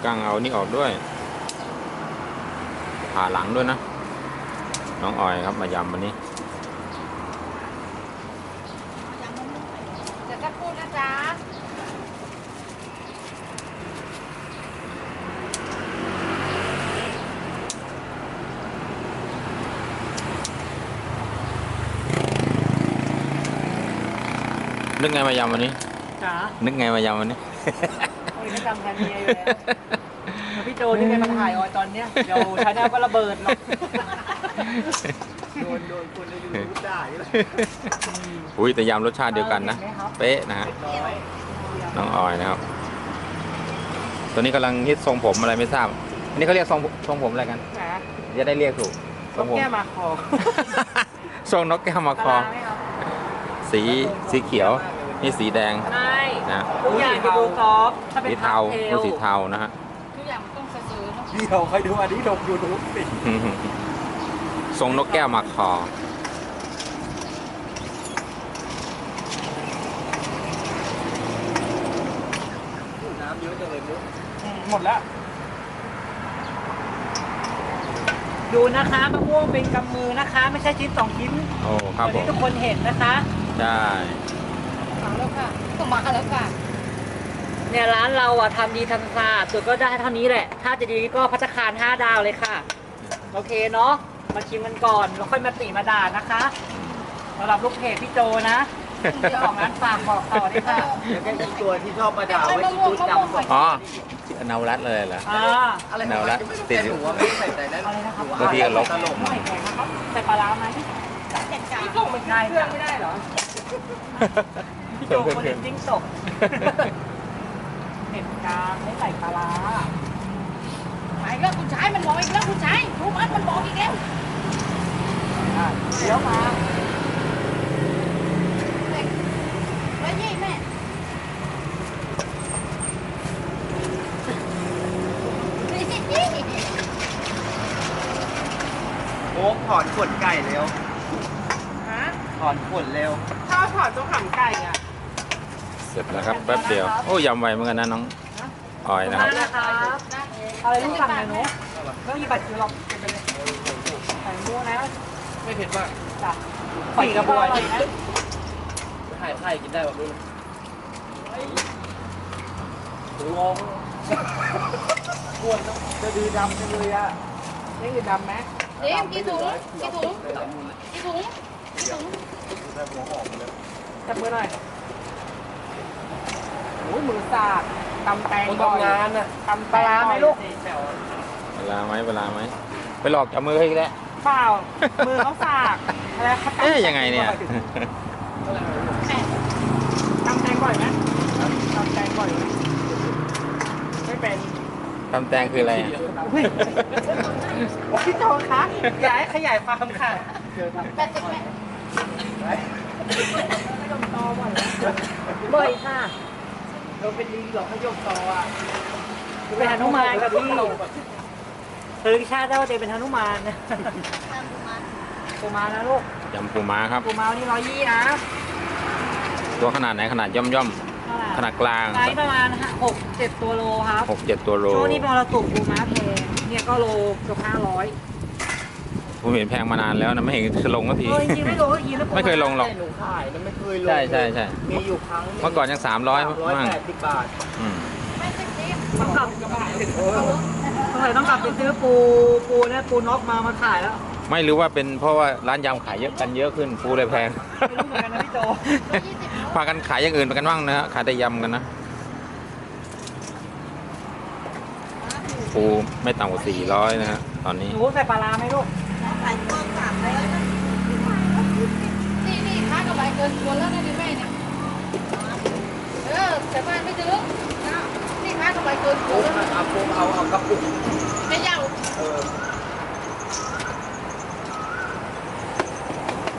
กั้งเอานี่ออกด้วยผ่าหลังด้วยนะน้องออยครับมายำวันนี้เดี๋ยวจะพูดนะจ๊ะนึกไงมายำวันนี้จ๋านึกไงมายำวันนี้โอ้ยไม่จำแทนเมียอยู่แล้วพี่โจนี่ไงมาถ่ายออยตอนเนี้ยเดี๋ยวชาแนลก็ระเบิดหรอกโดนคนในยูทูบด่าเลยอุ้ยแต่ยำรสชาติเดียวกันนะเป๊ะนะฮะน้องออยนะครับตัวนี้กำลังฮิตทรงผมอะไรไม่ทราบอันนี้เขาเรียกทรงผมอะไรกันจะได้เรียกถูกทรงผมแก้มาคอทรงนกแก้วมาคอสีเขียวนี่สีแดงนะทุกอย่างจะดูซอฟถ้าเป็นสีเทาสีเทานะฮะทุกอย่างมันต้องซื้อเนาะเดี๋ยวใครดูอันนี้ลงยูทูบสิทรงนกแก้วมาคอน้ำเยอะจังเลยมุกหมดแล้วดูนะคะมะม่วงเป็นกำมือนะคะไม่ใช่ชิ้น2 ชิ้นโอ้ครับผมที่ทุกคนเห็นนะคะใช่มาแล้วค่ะต้องมาแล้วค่ะเนี่ยร้านเราอ่ะทำดีทำสะอาดสุดก็ได้เท่านี้แหละถ้าจะดีก็ภัตตาคาร5 ดาวเลยค่ะโอเคเนาะมาชิมกันก่อนแล้วค่อยมาติมาด่านะคะสำหรับลูกเพจพี่โจนะเจ้าของร้านฝากบอกต่อด้วยค่ะแล้วก็อีกตัวที่ชอบมาด่าไว้ที่ชุดดำอ๋อเนารัดเลยเหรออะไรเนารัดติดอยู่ไม่ใส่ใจนั้นอะไรนะครับบางทีก็ลบใส่ปลาร้าไหมพี่ส่งมันได้เครื่องไม่ได้เหรอพี่โจคนเล่นจิ้งจกเห็ดกลางไม่ใส่ปลาร้ามาอีกแล้วคุณชายมันบอกอีกแล้วคุณชายรู้มั้ยมันบอกอีกแล้วเดี๋ยวมาแล้วยี่แม่โอ้ถอนขนไก่เร็วถอนขนเร็วถ้าถอนตัวหำไก่อ่ะเสร็จแล้วครับแป๊บเดียวโอ้ยำไวเหมือนกันนะน้องออยนะครับอะไรต้องสั่งเลยเนาะต้องหยิบบัตรคิวหรอกเป็นไปเลยใส่บัวนะไม่เผ็ดมากจ้ะปีกระบอกอะไรนะไข่กินได้แบบนี้งงกวนจะดีดำจังเลยอ่ะนี่คือดำไหมเดี๋ยวกี่ถุงจับมือหน่อยโอ้ยมือสากตำแตงบ่อยงานน่ะตำปลาไหมลูกเวลาไหมไปหลอกจับมือให้อีกแล้วเปล่ามือเขาสากอะไรเขายังไงเนี่ยตำแตงบ่อยไหมตำแตงบ่อยไหมไม่เป็นตำแตงคืออะไรพี่โจคะย้ายขยายความค่ะบ่อยค่ะเราเป็นลิงหรอขยมตออ่ะเป็นหนุมานกับพี่ถึงชาติได้ว่าเจเป็นหนุมานนะปูม้านะลูกยำปูม้าครับปูม้านี่120นะตัวขนาดไหนขนาดย่อมขนาดกลางไซส์ประมาณ6-7 ตัวโลครับ6-7 ตัวโลช่วงนี้พอเราตุกปูม้าแพงเนี่ยก็โลเกือบ500ผมเห็นแพงมานานแล้วนะไม่เห็นลงสักทีไม่เคยลงหรอกไม่เคยลงใช่มีอยู่ครั้งเมื่อก่อนยัง300มั่ง80 บาทต้องกลับต้องกลับไปซื้อปูเนี่ยปูน็อกมาขายแล้วไม่รู้ว่าเป็นเพราะว่าร้านยำขายเยอะขึ้นปูเลยแพงไม่รู้เหมือนกันนะพี่โจพากันขายอย่างอื่นไปกันบ้างนะฮะขายแต่ยำกันนะปูไม่ต่ำกว่า400นะฮะตอนนี้หนูใส่ปลาร้าไหมลูกใส่เครื่อง300นะนี่ค้ากับใบเกินควรแล้วนะดิแม่เนี่ยแต่บ้านไม่ถึงนี่ค้ากับใบเกินควรแล้วเอากระปุกไม่ยาว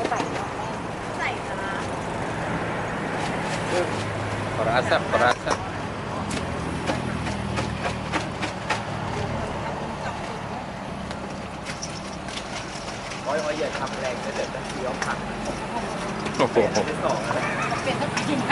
ใส่ปลาแซ่บอย่าทำแรงนะเดี๋ยวจะเคี้ยวผักโอ้โหเป็นต้องกินไป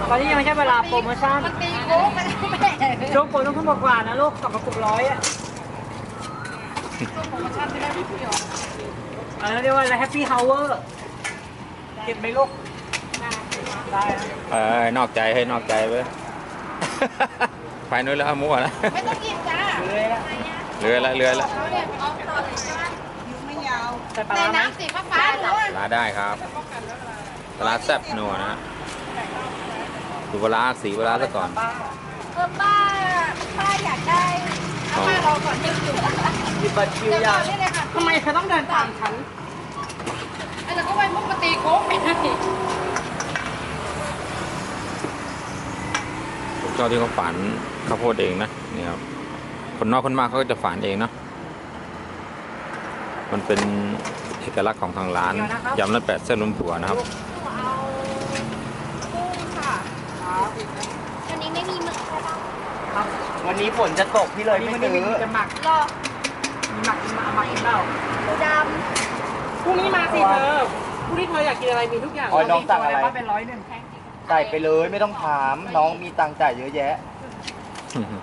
ตอนนี้ยังไม่ใช่เวลาโปรโมชั่น มันตีโค้งมันแม่ ช่วงโปรต้องขึ้นกว่านะลูก2 กระปุก 100อ่ะ ช่วงโปรโมชั่นไม่ได้พี่หรอ อันนั้นเรียกว่าอะไรแฮปปี้ฮาวเวอร์เก็บไหมลูกได้นะ นอกใจให้นอกใจไปไปนู้นแล้วมั่วแล้ว ไม่ต้องกินจ้า เลยละ เรือละเรือละ เขาเนี่ยเอาต่อเลยใช่ไหมยุงไม่ยาว ใส่ปลา ใน ร้าไหม น้ำสีฟ้าๆหรือว่า ปลาได้ครับปลาแซ่บนัวนะฮะดูปลาสีปลาซะก่อน ป้าอยากได้เอาป้ารอก่อนที่อยู่ หยิบบัตรคิว เดี๋ยว ยั ก่อง นนี่เลยค่ะ ทำไมเธอต้องเดินตามฉัน ไอ้แต่ก็ไปมุกมาตีโค้งไม่ได้ ผมชอบที่เขาฝานข้าวโพดเองนะนี่ครับคนนอกคนมากเขาก็จะฝานเองเนาะมันเป็นเอกลักษณ์ของทางร้านยำน้ำแปดเส้นลุมผัวนะครับ เอากุ้งค่ะวันนี้ไม่มีหมึกใช่ปะ วันนี้ฝนจะตกพี่เลยไม่ซื้อ จะหมัก รอ หมักกินเปล่า หมูด พรุ่งนี้มาสิเธอพรุ่งนี้เธออยากกินอะไรมีทุกอย่าง อ๋อน้องสั่งอะไร เป็น100 ำ ใส่ไปเลยไม่ต้องถามน้องมีตังค์จ่ายเยอะแยะ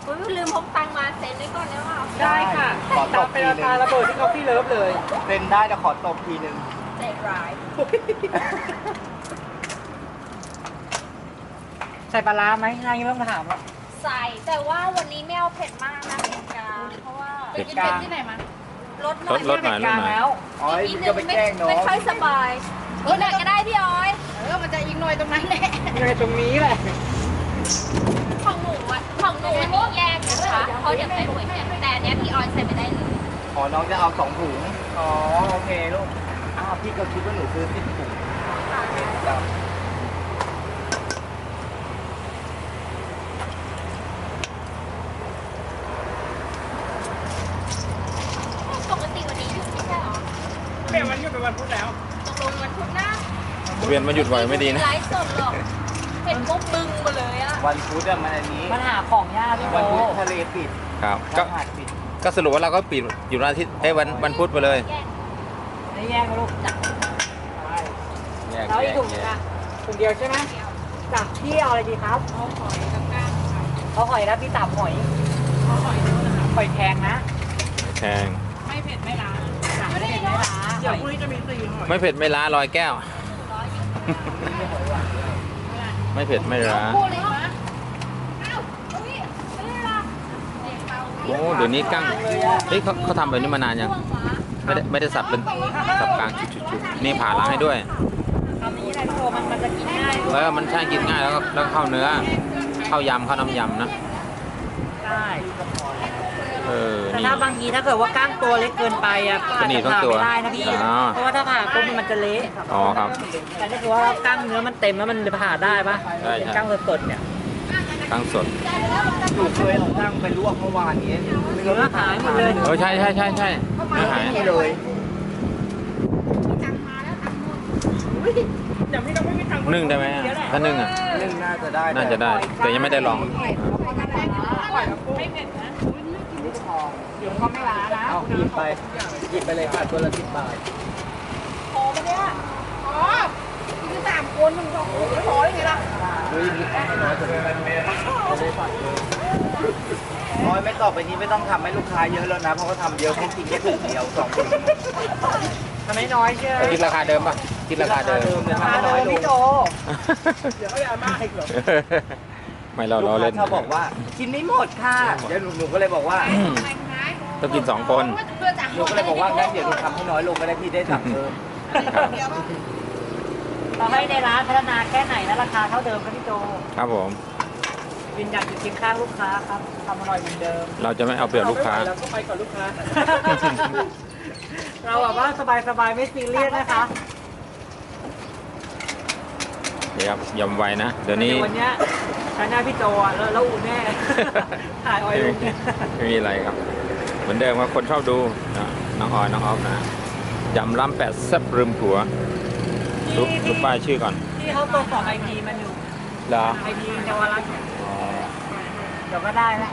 อุ้ยลืมพกตังค์มาเซ็นไว้ก่อนแล้วอ่ะ ได้ค่ะ ขอต ตาม บ เป็น ที รา นึง คาระเบิดที่เขาพี่เลิฟเลย เป็นได้แต่ขอตบทีนึง ใจร้าย ใส่ปลาร้าไหมนายยังไม่ต้องถามหรอก ใส่แต่ว่าวันนี้ไม่เอาเผ็ดมากนะเผ็ดกลางเพราะว่าไปกินเผ็ดที่ไหนมาลดหน่อย ลดหน่อย กลางแล้ว อ๋อ นิดนึ จะ ง ไป ไม่ แกล้งน้อง ไม่ค่อยสบายที่ไหนก็ได้พี่ออยมันจะอีกหน่อยตรงนั้นแหละ ยังไงตรงนี้แหละ ของหนูนี่แยกนะคะเพราะเดี๋ยวใส่หวยแทนแต่อันเนี้ยพี่ออยใส่ไปได้เลย อ๋อน้องจะเอา2 ถุง อ๋อโอเคลูก อ้าวพี่ก็คิดว่าหนูซื้อ10 ถุงจ้ะ ปกติวันนี้หยุดไม่ใช่หรอ เปลี่ยนวันหยุดเป็นวันพุธแล้ว ตกลงวันพุธหน้า เวียนมาหยุดไว้ไม่ดีนะ ไลฟ์สดหรอกเป็นปุ๊บบึ้งมาเลยอะ วันพุธอะมันอันนี้ มันหาของยากพี่โบ วันพุธทะเลปิด ครับ ก็ ก็ หาดปิด ก็สรุปว่าเราก็ปิดอยู่วันอาทิตย์วันพุธไปเลย แยก ไม่แยกนะลูกจับ แยก แล้วอีก แยก ถุง แยก นะถุงเดียวใช่ไหมจับพี่เอาอะไรดีครับ เอาหอยกับก้างค่ะ เอาหอยแล้วพี่ตับหอย เอาหอยด้วยนะคะ หอยแพงนะ แพง ไม่เผ็ดไม่ล้า ไม่ได้เนาะเดี๋ยวพรุ่งนี้จะมี4หอย ไม่เผ็ดไม่ล้าลอยแก้ว ไม่เผ็ดไม่ล้า พูดเลยนะอ้าวอุ้ยไม่ได้ละเด็กเบา โอ้เดี๋ยวนี้กั้งเฮ้ยเขาทำแบบนี้มานานยัง ช่วงหวา ไม่ได้สับเป็นสับกลางจุดๆนี่ผ่าล้างให้ด้วย ทำนี้แหละพี่โบมันจะกินง่ายลูก มันใช่กินง่ายแล้วก็เข้าเนื้อ เข้ายำเข้าน้ำยำนะ ได้ แต่ นี่ ถ้าบางทีถ้าเกิดว่าก้างตัวเล็กเกินไปอ่ะก็อาจ ก็หนี จะ บทั้ง ผ่า ตัว ไม่ได้นะพี่ อ๋อ เพราะว่าถ้าผ่าปุ๊บมันจะเละ อ๋อครับ แต่ถ้าเกิดว่าก้างเนื้อมันเต็มแล้วมันจะผ่าได้ปะ ได้ เป็น ใช่ ก้างสดๆเนี่ย ตั้งสด หนูเคยเอาตั้งไปลวกเมื่อวานนี้ เนื้อหายหมดเลย ใช่เนื้อหาย นี่เลย อย่างพี่ต้องไม่มีตังค์ นึ่งได้ไหมอะถ้านึ่งอ่ะ นึ่งน่าจะได้ น่าจะได้ แต่ยังไม่ได้ลอง ไม่เผ็ดนะ เดี๋ยวก็ไม่ล้านะ เอาหยิบไปเลยค่ะตัวละ10 บาท พอปะเนี่ยพอคือ3 คนมึง2 คนไม่พอได้ไงล่ะ ดูยิบให้น้อยกว่านี้จะได้ฝากเลยน้อยไม่ต่อไปนี้ไม่ต้องทำให้ลูกค้าเยอะแล้วนะ เพราะเขาทำเยอะเขากินแค่ถุงเดียว2 ถุง ทำให้น้อยเชื่อ คิดราคาเดิมป่ะ คิดราคาเดิม เลย มา ทำให้ เล น้อย ย ล พี่ ง โจเดี๋ยวก็อย่ามาอีกหรอ ไม่เรา ลูก ล้อ ค้า เล่น ชอบบอกว่ากินไม่หมดค่ะเดี๋ยวหนูก็เลยบอกว่า ต้องกิน2 คน หนูก็เลยบอกว่างั้นเดี๋ยวหนูทำให้น้อยลงก็ได้พี่ได้สั่งเพิ่ม เราให้ในร้านพัฒนาแค่ไหนนะราคาเท่าเดิมครับพี่โจ ครับผม วินอยากอยู่เคียงข้างลูกค้าครับทำอร่อยเหมือนเดิม เราจะไม่เอาเปรียบลูกค้า เราก็ไปก่อนลูกค้า เราแบบว่าสบายๆไม่ซีเรียสนะคะ เดี๋ยวครับยำไวนะ เดี๋ยวนี้ วันเนี้ยฉันหน้าพี่โจอ่ะแล้วอุ่นแน่ ถ่ายออยลุงเนี่ย ไม่มีอะไรครับ เหมือนเดิมว่าคนชอบดูนะน้องออยน้องออฟนะยำล้ำ8แซ่บลืมผัวดูป้ายชื่อก่อน ที่เขาตัวของไอพีมันอยู่ เหรอ ไอพีเยาวราชเดี๋ยวก็ได้ละ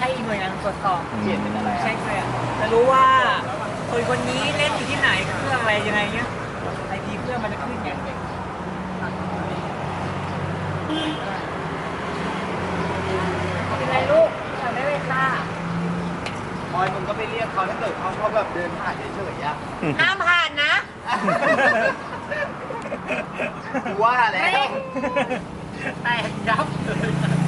ให้อีกหน่วยงานตรวจสอบ เปลี่ยนเป็นอะไร เช็คเลยอ่ะจะรู้ว่าคนนี้เล่นอยู่ที่ไหนเครื่องอะไรยังไงเงี้ยไอพีเครื่องมันจะขึ้นอย่าง เป็นไรลูกสั่งได้เลยค่ะ ออยมึงก็ไปเรียกเขาถ้าเกิดเขาแบบเดินผ่านเฉยๆอะ ห้ามผ่านนะ กูว่าแล้ว แตกยับเลย